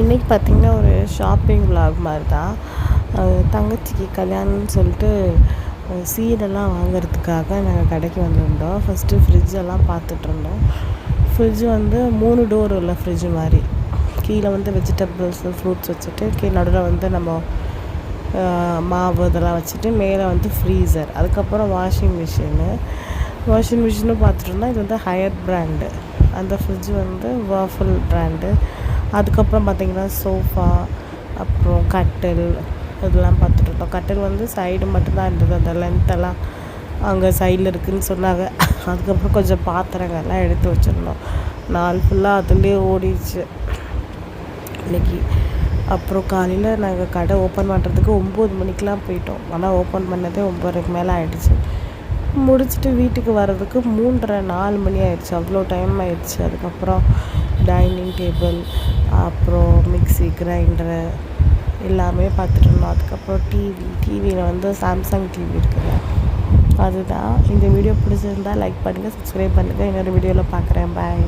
இன்றைக்கி பார்த்திங்கன்னா ஒரு ஷாப்பிங் விலாக் மாதிரி தான். தங்கச்சிக்கு கல்யாணம்னு சொல்லிட்டு சீரெல்லாம் வாங்குறதுக்காக நாங்கள் கடைக்கு வந்திருந்தோம். ஃபஸ்ட்டு ஃப்ரிட்ஜெல்லாம் பார்த்துட்ருந்தோம். ஃப்ரிட்ஜ் வந்து 3 டோர் உள்ள ஃப்ரிட்ஜ் மாதிரி. கீழே வந்து வெஜிடபிள்ஸு ஃப்ரூட்ஸ் வச்சுட்டு கீழே நடுவில் வந்து நம்ம மாவு இதெல்லாம் வச்சுட்டு மேலே வந்து ஃப்ரீசர், அதுக்கப்புறம் வாஷிங் மிஷினும் பார்த்துட்டோம்னா இது வந்து ஹையர் பிராண்டு. அந்த ஃப்ரிட்ஜ் வந்து வாஃபுல் பிராண்டு. அதுக்கப்புறம் பார்த்திங்கன்னா சோஃபா, அப்புறம் கட்டில் இதெல்லாம் பார்த்துட்ருந்தோம். கட்டில் வந்து சைடு மட்டும்தான் இருந்தது, அந்த லென்த்தெல்லாம் அங்கே சைடில் இருக்குதுன்னு சொன்னாங்க. அதுக்கப்புறம் கொஞ்சம் பாத்திரங்கள்லாம் எடுத்து வச்சுருந்தோம். நாள் ஃபுல்லாக அதுலேயே ஓடிடுச்சு இன்றைக்கி. அப்புறம் காலையில் நாங்கள் கடை ஓப்பன் பண்ணுறதுக்கு 9 மணிக்கெலாம் போயிட்டோம். ஆனால் ஓப்பன் பண்ணதே 9:30க்கு மேலே ஆகிடுச்சு. முடிச்சுட்டு வீட்டுக்கு வர்றதுக்கு 3:30-4 மணி ஆயிடுச்சு. அவ்வளோ டைம் ஆயிடுச்சு. அதுக்கப்புறம் டைனிங் டேபிள், அப்புறம் மிக்ஸி, கிரைண்டரு எல்லாமே பார்த்துட்டு இருந்தோம். அதுக்கப்புறம் டிவியில் வந்து சாம்சங் டிவி இருக்குது. அதுதான். இந்த வீடியோ பிடிச்சிருந்தா லைக் பண்ணுங்கள், சப்ஸ்கிரைப் பண்ணுங்கள். இன்னொரு வீடியோவில் பார்க்குறேன். பாய்.